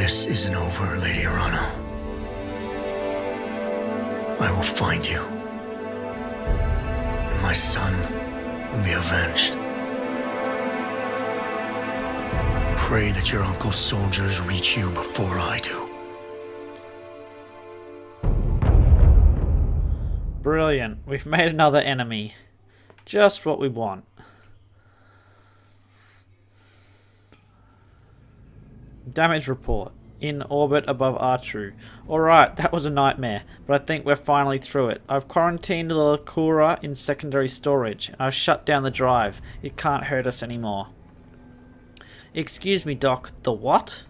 This isn't over, Lady Arano. I will find you. And my son will be avenged. Pray that your uncle's soldiers reach you before I do. Brilliant. We've made another enemy. Just what we want. Damage report. In orbit above Artru. Alright, that was a nightmare, but I think we're finally through it. I've quarantined the Lakura in secondary storage, and I've shut down the drive. It can't hurt us anymore. Excuse me, Doc. The what?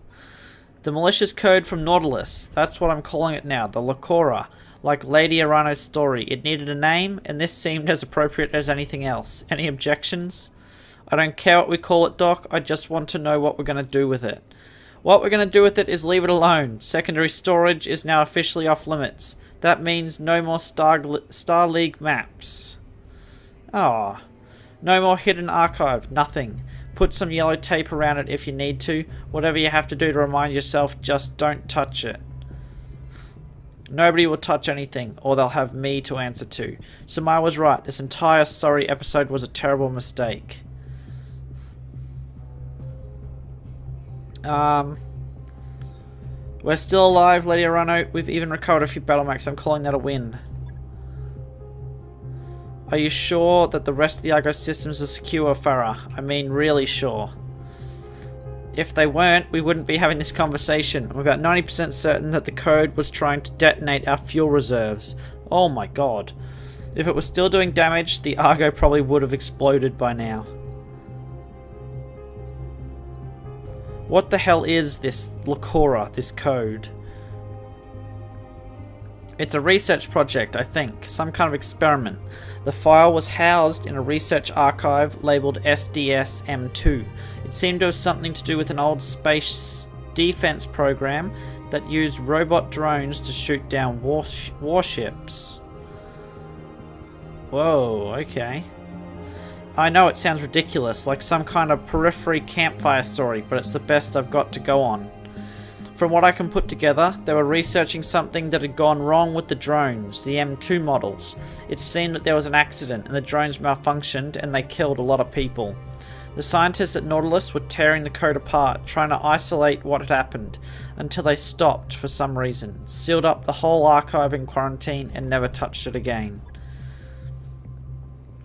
The malicious code from Nautilus. That's what I'm calling it now. The Lakura. Like Lady Arano's story. It needed a name, and this seemed as appropriate as anything else. Any objections? I don't care what we call it, Doc. I just want to know what we're going to do with it. What we're going to do with it is leave it alone. Secondary storage is now officially off limits. That means no more Star League maps. Ah, no more hidden archive. Nothing. Put some yellow tape around it if you need to. Whatever you have to do to remind yourself, just don't touch it. Nobody will touch anything, or they'll have me to answer to. Samar was right. This entire sorry episode was a terrible mistake. We're still alive, Lady Arano. We've even recovered a few BattleMechs. I'm calling that a win. Are you sure that the rest of the Argo systems are secure, Farah? I mean, really sure. If they weren't, we wouldn't be having this conversation. I'm about 90% certain that the code was trying to detonate our fuel reserves. Oh my god. If it was still doing damage, the Argo probably would have exploded by now. What the hell is this Lakura, this code? It's a research project, I think. Some kind of experiment. The file was housed in a research archive labelled SDS-M2. It seemed to have something to do with an old space defense program that used robot drones to shoot down warships. Whoa, okay. I know it sounds ridiculous, like some kind of periphery campfire story, but it's the best I've got to go on. From what I can put together, they were researching something that had gone wrong with the drones, the M2 models. It seemed that there was an accident and the drones malfunctioned and they killed a lot of people. The scientists at Nautilus were tearing the code apart, trying to isolate what had happened, until they stopped for some reason, sealed up the whole archive in quarantine and never touched it again.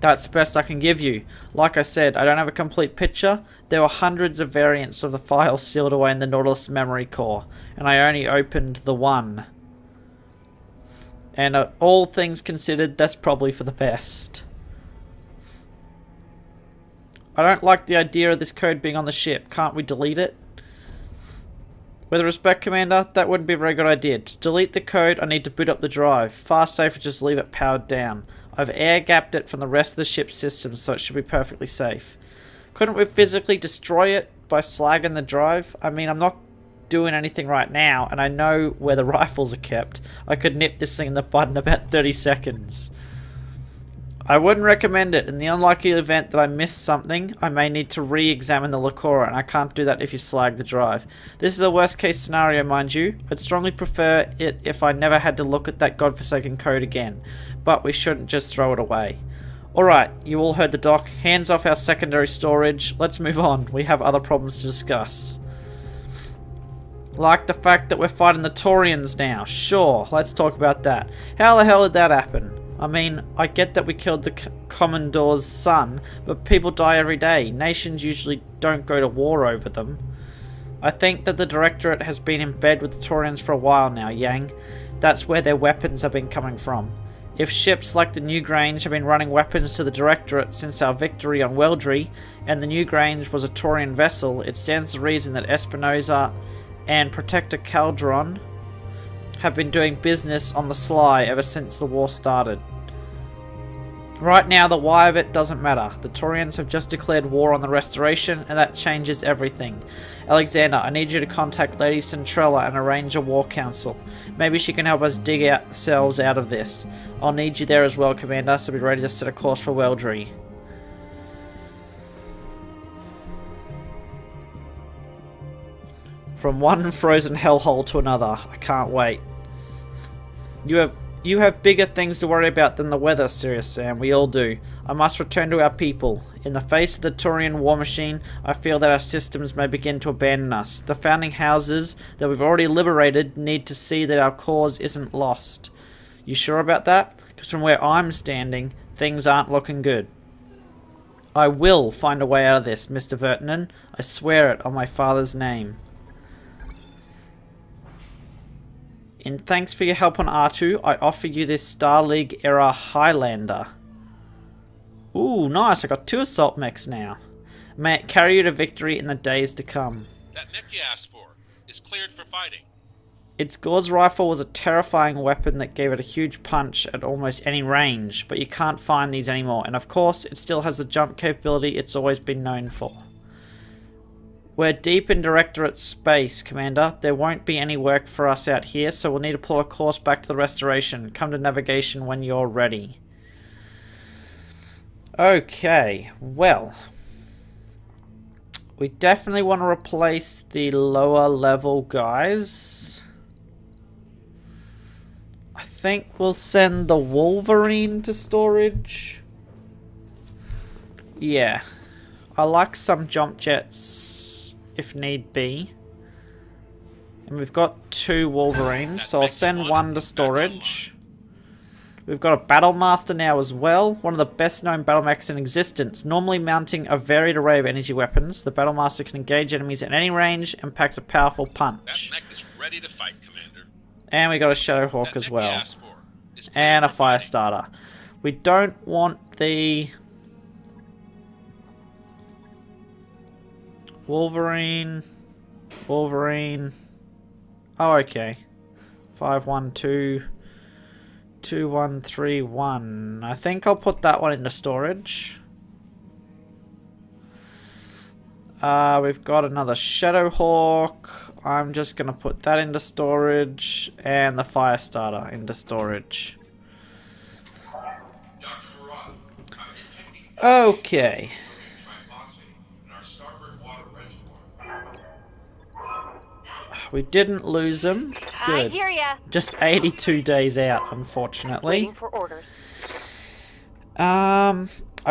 That's the best I can give you. Like I said, I don't have a complete picture. There were hundreds of variants of the file sealed away in the Nautilus memory core, and I only opened the one. And all things considered, that's probably for the best. I don't like the idea of this code being on the ship. Can't we delete it? With respect, Commander, that wouldn't be a very good idea. To delete the code, I need to boot up the drive. Far safer just leave it powered down. I've air-gapped it from the rest of the ship's systems, so it should be perfectly safe. Couldn't we physically destroy it by slagging the drive? I mean, I'm not doing anything right now, and I know where the rifles are kept. I could nip this thing in the bud in about 30 seconds. I wouldn't recommend it. In the unlikely event that I miss something, I may need to re-examine the Lakura, and I can't do that if you slag the drive. This is a worst-case scenario, mind you. I'd strongly prefer it if I never had to look at that godforsaken code again, but we shouldn't just throw it away. Alright, you all heard the doc. Hands off our secondary storage. Let's move on. We have other problems to discuss. Like the fact that we're fighting the Taurians now. Sure, let's talk about that. How the hell did that happen? I mean, I get that we killed the Commandore's son, but people die every day. Nations usually don't go to war over them. I think that the Directorate has been in bed with the Taurians for a while now, Yang. That's where their weapons have been coming from. If ships like the Newgrange have been running weapons to the Directorate since our victory on Weldry, and the Newgrange was a Taurian vessel, it stands to reason that Espinosa and Protector Calderon have been doing business on the sly ever since the war started. Right now, the why of it doesn't matter. The Taurians have just declared war on the Restoration, and that changes everything. Alexander, I need you to contact Lady Centrella and arrange a war council. Maybe she can help us dig ourselves out of this. I'll need you there as well, Commander, so be ready to set a course for Weldry. From one frozen hellhole to another. I can't wait. You have bigger things to worry about than the weather, Serious Sam. We all do. I must return to our people. In the face of the Turian war machine, I feel that our systems may begin to abandon us. The founding houses that we've already liberated need to see that our cause isn't lost. You sure about that? Because from where I'm standing, things aren't looking good. I will find a way out of this, Mr. Vertinen. I swear it on my father's name. In thanks for your help on R2, I offer you this Star League era Highlander. Ooh, nice. I got 2 assault mechs now. May it carry you to victory in the days to come. That mech you asked for is cleared for fighting. Its Gauze rifle was a terrifying weapon that gave it a huge punch at almost any range, but you can't find these anymore, and of course, it still has the jump capability it's always been known for. We're deep in Directorate space, Commander. There won't be any work for us out here, so we'll need to pull a course back to the Restoration. Come to navigation when you're ready. Okay, well. We definitely want to replace the lower level guys. I think we'll send the Wolverine to storage. Yeah. I like some jump jets if need be. And we've got 2 Wolverines, so I'll send 1 to storage. We've got a Battlemaster now as well, one of the best known BattleMechs in existence. Normally mounting a varied array of energy weapons, the Battlemaster can engage enemies at any range and packs a powerful punch. That mech is ready to fight, Commander. And we got a Shadowhawk as well. And a Firestarter. We don't want the Wolverine. Oh, okay. 512 2131. I think I'll put that one into storage. We've got another Shadowhawk. I'm just going to put that into storage. And the Firestarter into storage. Okay. We didn't lose him. Good. I hear ya. Just 82 days out, unfortunately. Waiting for orders. I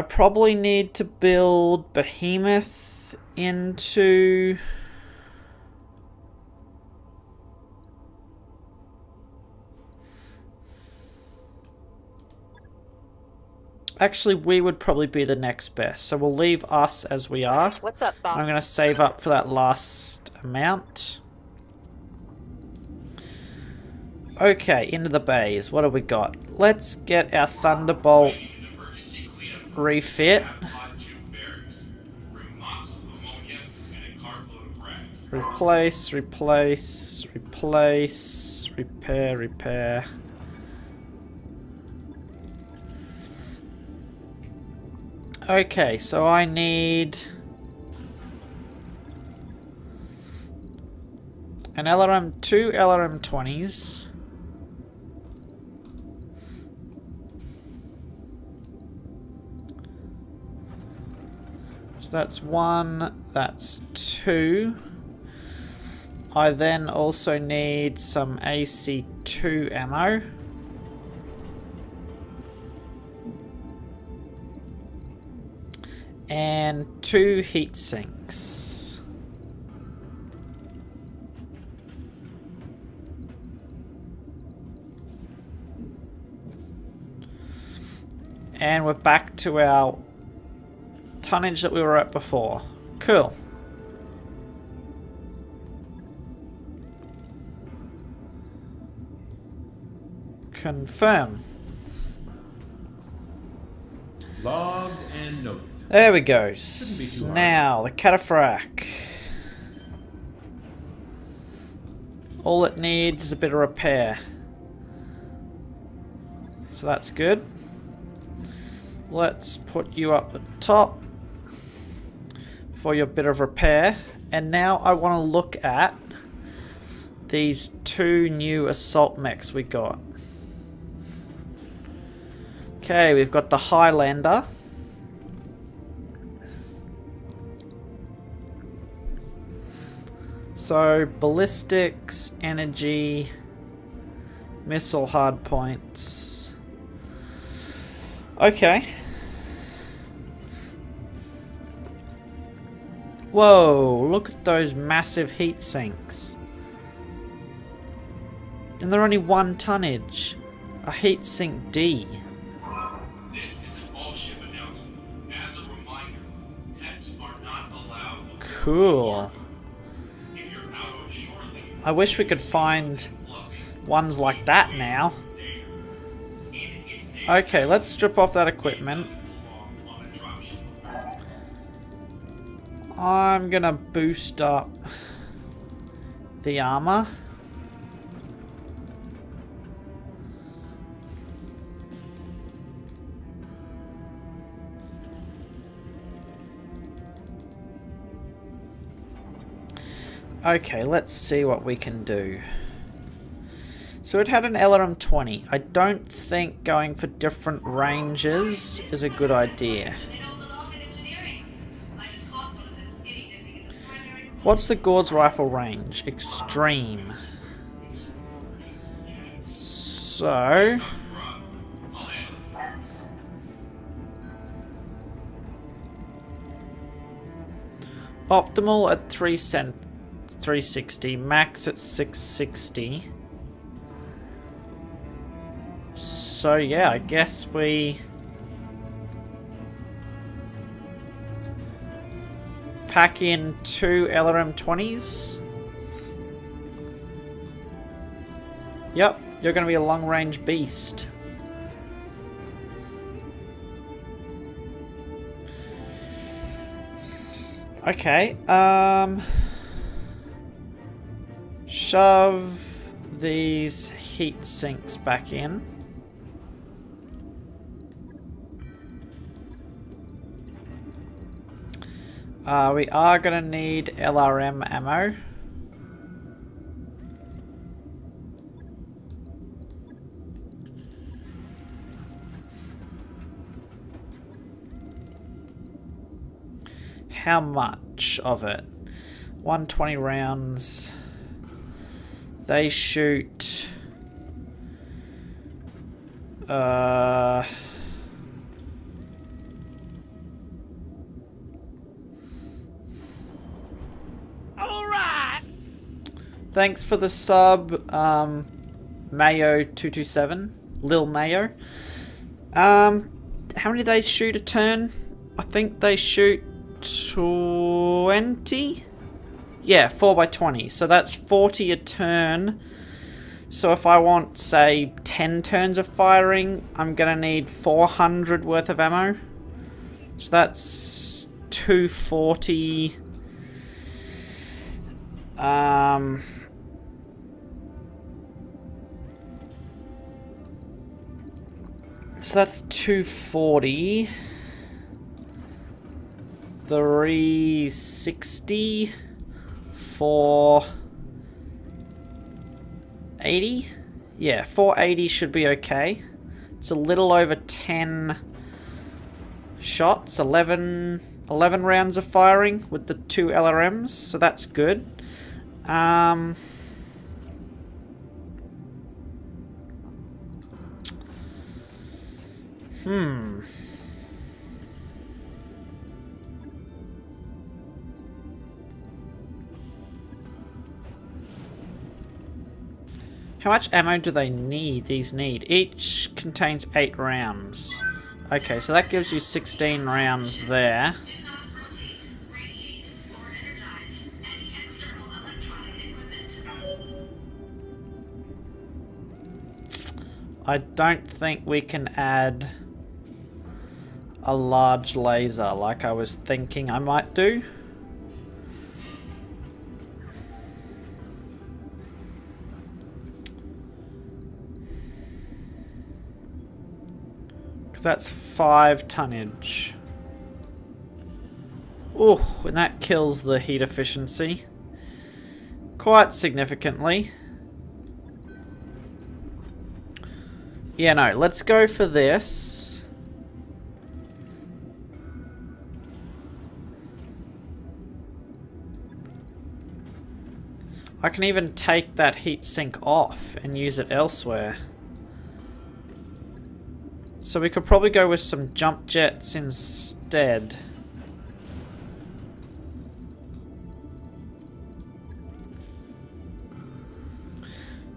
probably need to build Behemoth into... Actually, we would probably be the next best. So we'll leave us as we are. What's up, Bob? I'm going to save up for that last amount. Okay, into the bays. What have we got? Let's get our Thunderbolt refit. Replace, repair. Okay, so I need an LRM, 2 LRM-20s. So that's 1, that's 2. I then also need some AC-2 ammo. And 2 heat sinks. And we're back to our tonnage that we were at before. Cool. Confirm. Logged and noted. There we go. too hard. Now, the Cataphract. All it needs is a bit of repair. So that's good. Let's put you up at the top for your bit of repair. And now I want to look at these 2 new assault mechs we got. Okay, we've got the Highlander. So, ballistics, energy, missile hardpoints. Okay. Whoa, look at those massive heat sinks. And they're only 1 tonnage. A heat sink D. This is an all-ship announcement. As a reminder, pets are not allowed. Cool. If you're out on shore leave, I wish we could find ones like that now. Okay, let's strip off that equipment. on a dropship. I'm gonna boost up the armor. Okay, let's see what we can do. So it had an LRM 20. I don't think going for different ranges is a good idea. What's the Gauss rifle range? Extreme. So... optimal at 360, max at 660. So yeah, I guess we pack in 2 LRM 20s. Yep, you're going to be a long range beast. Okay, shove these heat sinks back in. We are going to need LRM ammo. How much of it? 120 rounds. They shoot... Thanks for the sub, Mayo227, Lil Mayo. How many do they shoot a turn? I think they shoot 20? Yeah, 4x20, so that's 40 a turn. So if I want, say, 10 turns of firing, I'm gonna need 400 worth of ammo. So that's 240... so that's 240, 360, 480. Yeah, 480 should be okay. It's a little over 10 shots, 11 rounds of firing with the 2 LRMs, so that's good. How much ammo do they need? These need. Each contains 8 rounds. Okay, so that gives you 16 rounds there. I don't think we can add a large laser like I was thinking I might do. Because that's 5 tonnage. Ooh, and that kills the heat efficiency quite significantly. Yeah, no, let's go for this. I can even take that heatsink off and use it elsewhere. So we could probably go with some jump jets instead.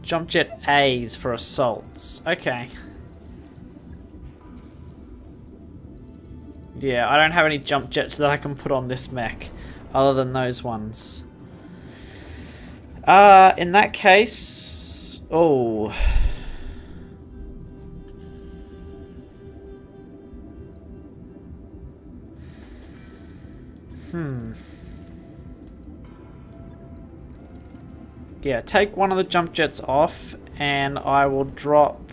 Jump jet A's for assaults. Okay. Yeah, I don't have any jump jets that I can put on this mech other than those ones. In that case... Oh... Yeah, take one of the jump jets off and I will drop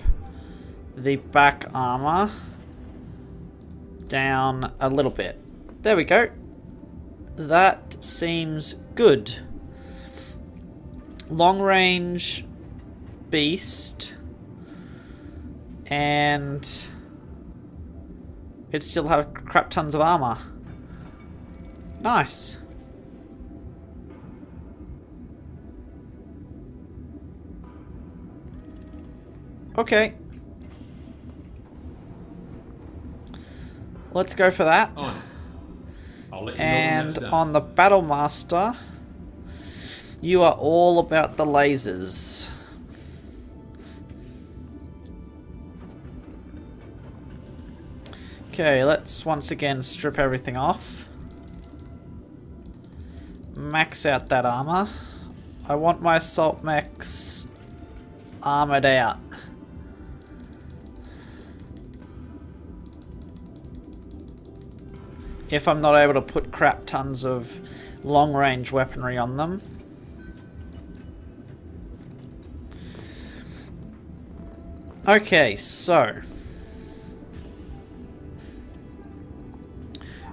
the back armor down a little bit. There we go. That seems good. Long range beast and it still have crap tons of armor. Nice. Okay. Let's go for that. On it. I'll let you know when And that's done. on the Battle Master, you are all about the lasers. Okay, let's once again strip everything off. Max out that armor. I want my assault mechs armored out. If I'm not able to put crap tons of long range weaponry on them. Okay, so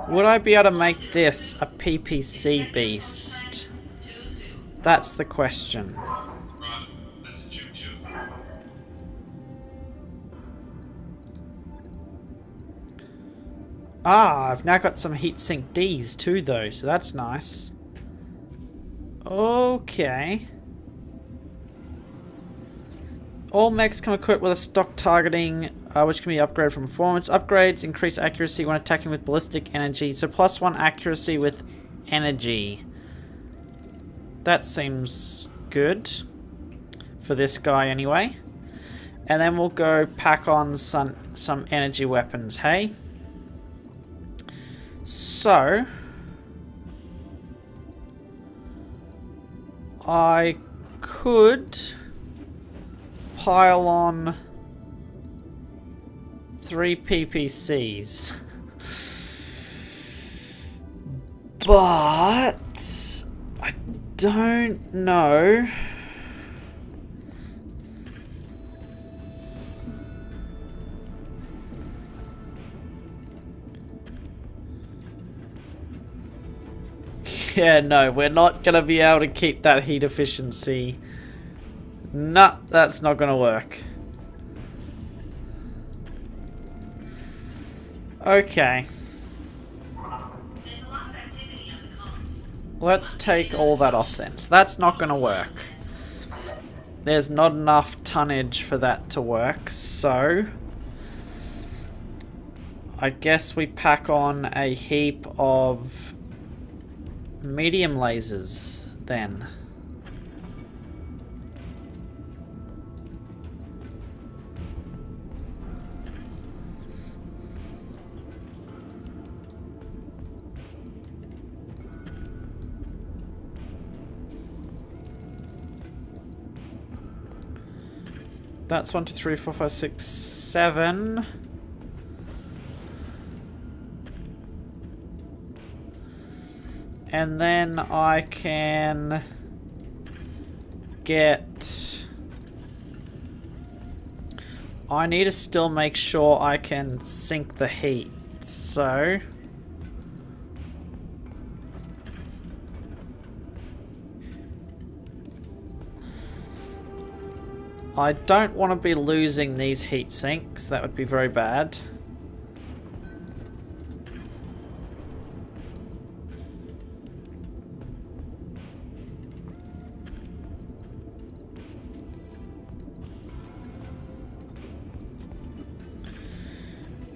would I be able to make this a PPC beast? That's the question. Roger. That's a choo-choo. Ah, I've now got some heatsink Ds too though, so that's nice. Okay. All mechs come equipped with a stock targeting, which can be upgraded from performance. Upgrades increase accuracy when attacking with ballistic energy, so +1 accuracy with energy. That seems good. For this guy anyway. And then we'll go pack on some energy weapons, hey? So... I could pile on 3 PPCs. But I don't know. Yeah, no, we're not going to be able to keep that heat efficiency. No, that's not going to work. Okay. Let's take all that off then. So that's not going to work. There's not enough tonnage for that to work, so... I guess we pack on a heap of medium lasers then. That's 1, 2, 3, 4, 5, 6, 7. And then I can get... I need to still make sure I can sink the heat, so... I don't want to be losing these heat sinks, that would be very bad.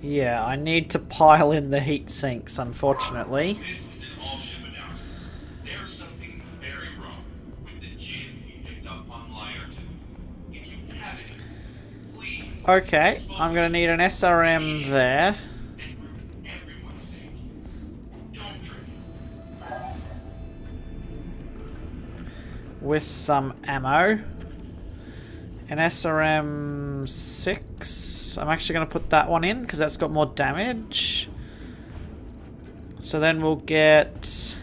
Yeah, I need to pile in the heat sinks, unfortunately. This is an all-ship announcement. There's something very wrong with the gin we picked up on Liar 2. If you have any, please. Okay, I'm gonna need an SRM there. And for everyone's sake, don't drink. With some ammo. An SRM 6. I'm actually going to put that one in because that's got more damage. So then we'll get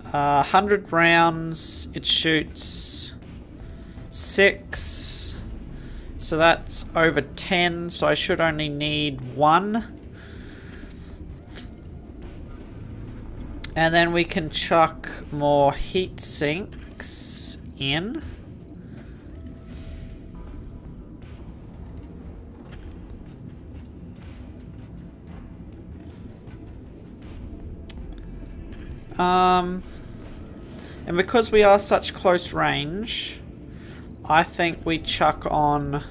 100 rounds. It shoots 6. So that's over 10. So I should only need 1. And then we can chuck more heat sinks in. And because we are such close range, I think we chuck on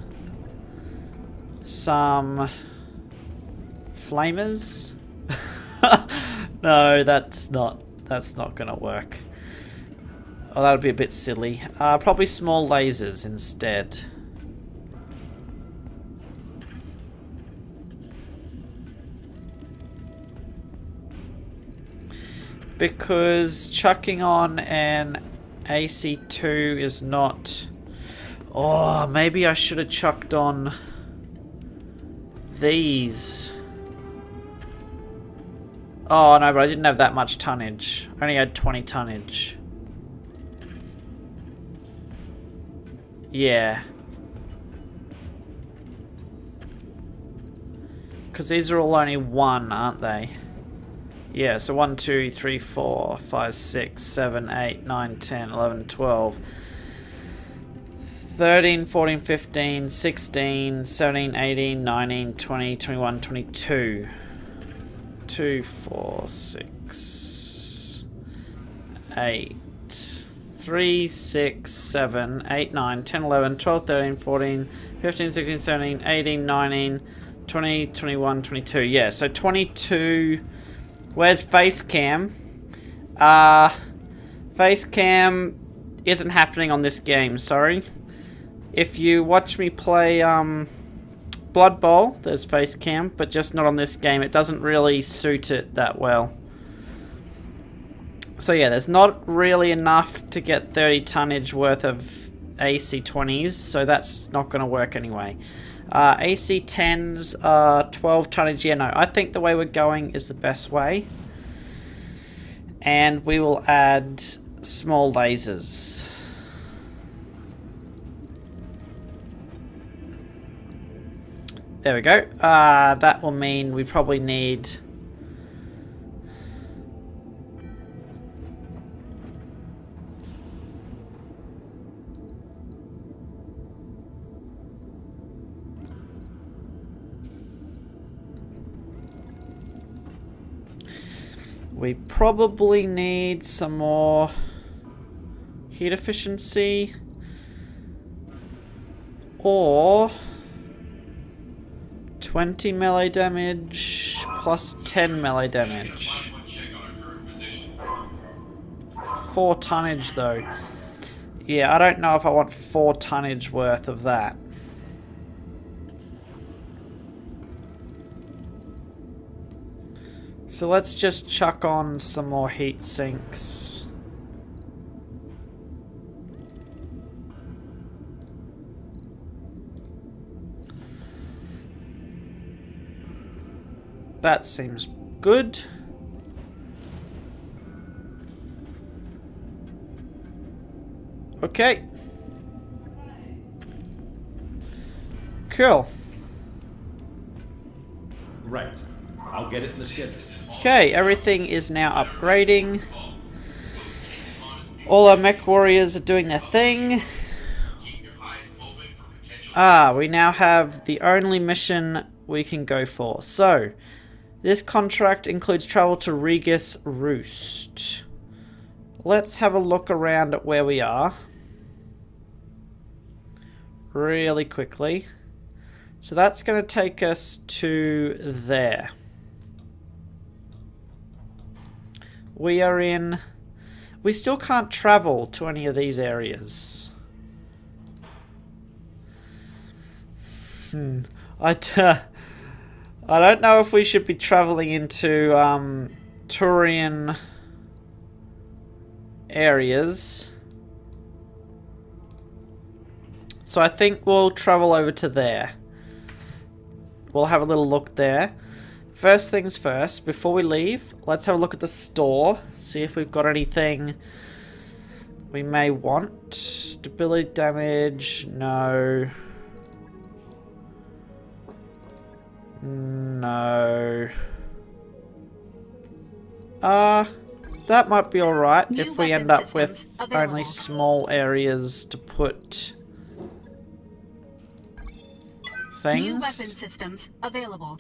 some flamers. No, that's not gonna work. Oh, that would be a bit silly. Probably small lasers instead. Because chucking on an AC2 is not... Oh, maybe I should have chucked on these. Oh, no, but I didn't have that much tonnage. I only had 20 tonnage. Yeah. Because these are all only 1, aren't they? Yeah, so 1, 2, 3, 4, 5, 6, 7, 8, 9, 10, 11, 12, 13, 14, 15, 16, 17, 18, 19, 20, 21, 22. 2, 4, 6, 8, 3, 6, 7, 8, 9, 10, 11, 12, 13, 14, 15, 16, 17, 18, 19, 20, 21, 22. Yeah, so 22. Where's face cam? Face cam isn't happening on this game, sorry. If you watch me play Blood Bowl, there's face cam, but just not on this game. It doesn't really suit it that well. So yeah, there's not really enough to get 30 tonnage worth of AC-20s, so that's not going to work anyway. AC-10s are 12 tonnage. Yeah, no, I think the way we're going is the best way. And we will add small lasers. There we go. That will mean we probably need... We probably need some more heat efficiency, or 20 melee damage plus 10 melee damage. 4 tonnage though. Yeah, I don't know if I want 4 tonnage worth of that. So let's just chuck on some more heat sinks. That seems good. Okay. Cool. Right. I'll get it in the schedule. Okay, everything is now upgrading. All our MechWarriors are doing their thing. We now have the only mission we can go for. So, this contract includes travel to Regis Roost. Let's have a look around at where we are. Really quickly. So that's going to take us to there. We are in... We still can't travel to any of these areas. I don't know if we should be traveling into Turian areas. So I think we'll travel over to there. We'll have a little look there. First things first, before we leave, let's have a look at the store. See if we've got anything we may want. Stability damage, no. No. That might be alright if we end up with only small areas to put things. New weapon systems available.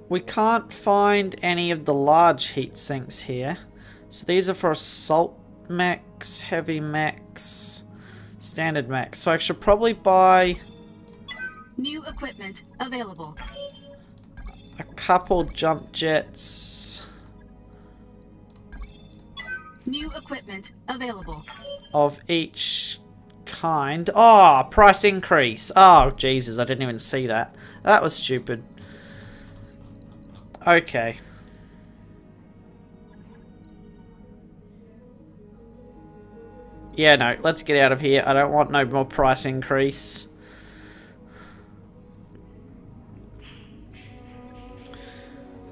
We can't find any of the large heat sinks here. So these are for assault mechs, heavy mechs, standard mechs. So I should probably buy new equipment available. A couple jump jets. New equipment available. Of each kind. Oh, price increase. Oh, Jesus, I didn't even see that. That was stupid. Okay. Yeah, no, let's get out of here. I don't want no more price increase.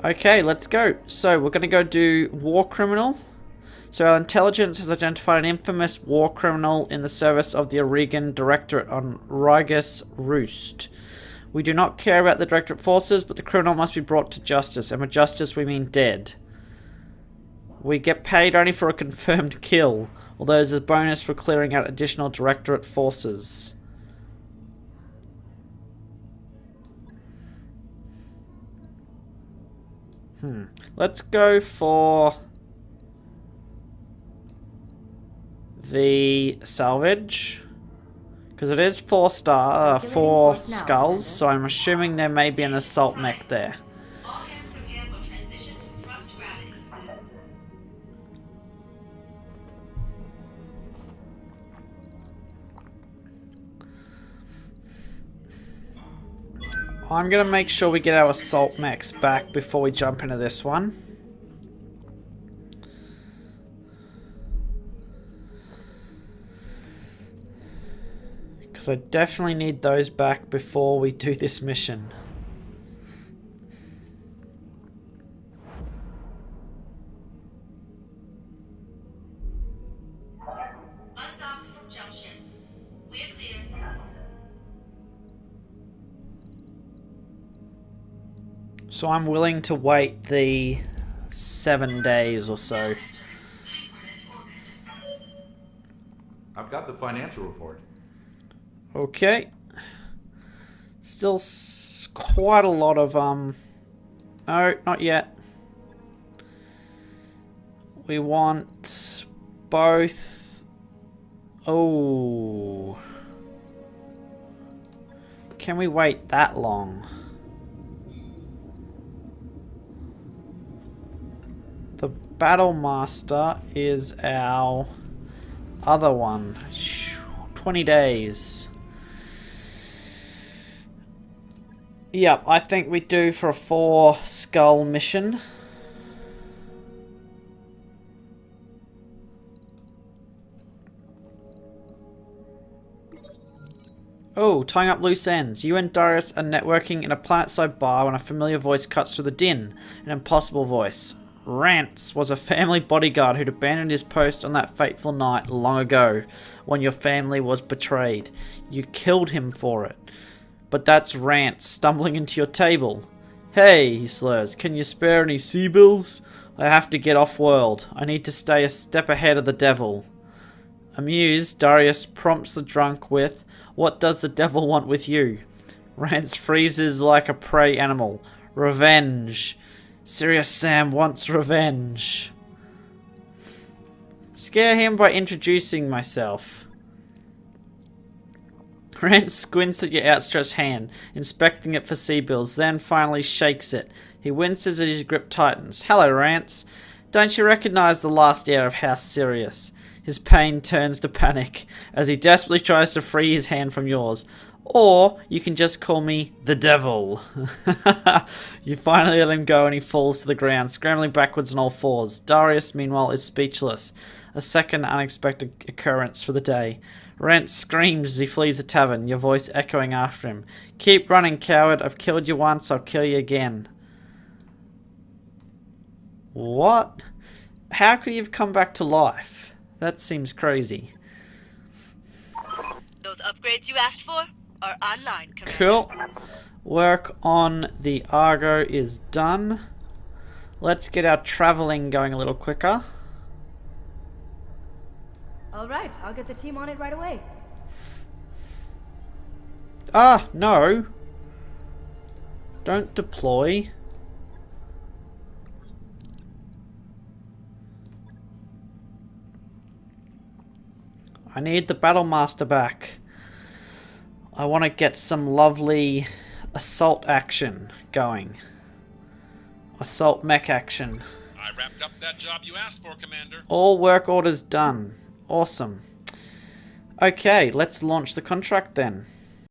Okay, let's go. So, we're going to go do War Criminal. So, our intelligence has identified an infamous war criminal in the service of the Oregon Directorate on Rigus Roost. We do not care about the Directorate forces, but the criminal must be brought to justice, and with justice we mean dead. We get paid only for a confirmed kill, although there's a bonus for clearing out additional Directorate forces. Let's go for the salvage, because it is 4 skulls, so I'm assuming there may be an assault mech there. All hands prepare for transition to thrust gravity. I'm going to make sure we get our assault mechs back before we jump into this one. Because I definitely need those back before we do this mission. Undocked from jump ship. We're clear. So I'm willing to wait the 7 days or so. I've got the financial report. Okay. Still quite a lot of, no, not yet. We want both. Oh. Can we wait that long? The Battlemaster is our other one. 20 days. Yep, I think we do for a 4 skull mission. Oh, tying up loose ends. You and Darius are networking in a planetside bar when a familiar voice cuts through the din. An impossible voice. Rance was a family bodyguard who'd abandoned his post on that fateful night long ago when your family was betrayed. You killed him for it. But that's Rance stumbling into your table. Hey, he slurs, can you spare any sea bills? I have to get off-world. I need to stay a step ahead of the devil. Amused, Darius prompts the drunk with, what does the devil want with you? Rance freezes like a prey animal. Revenge. Serious Sam wants revenge. Scare him by introducing myself. Rance squints at your outstretched hand, inspecting it for C-bills, then finally shakes it. He winces as his grip tightens. Hello, Rance. Don't you recognize the last air of House Sirius? His pain turns to panic as he desperately tries to free his hand from yours. Or you can just call me the devil. You finally let him go and he falls to the ground, scrambling backwards on all fours. Darius, meanwhile, is speechless. A second unexpected occurrence for the day. Rance screams as he flees the tavern, your voice echoing after him. Keep running, coward. I've killed you once, I'll kill you again. What? How could he have come back to life? That seems crazy. Those upgrades you asked for are online, Commander. Cool. Work on the Argo is done. Let's get our traveling going a little quicker. All right, I'll get the team on it right away. Ah, no. Don't deploy. I need the Battlemaster back. I want to get some lovely assault action going. Assault mech action. I wrapped up that job you asked for, Commander. All work orders done. Awesome. Okay, let's launch the contract then.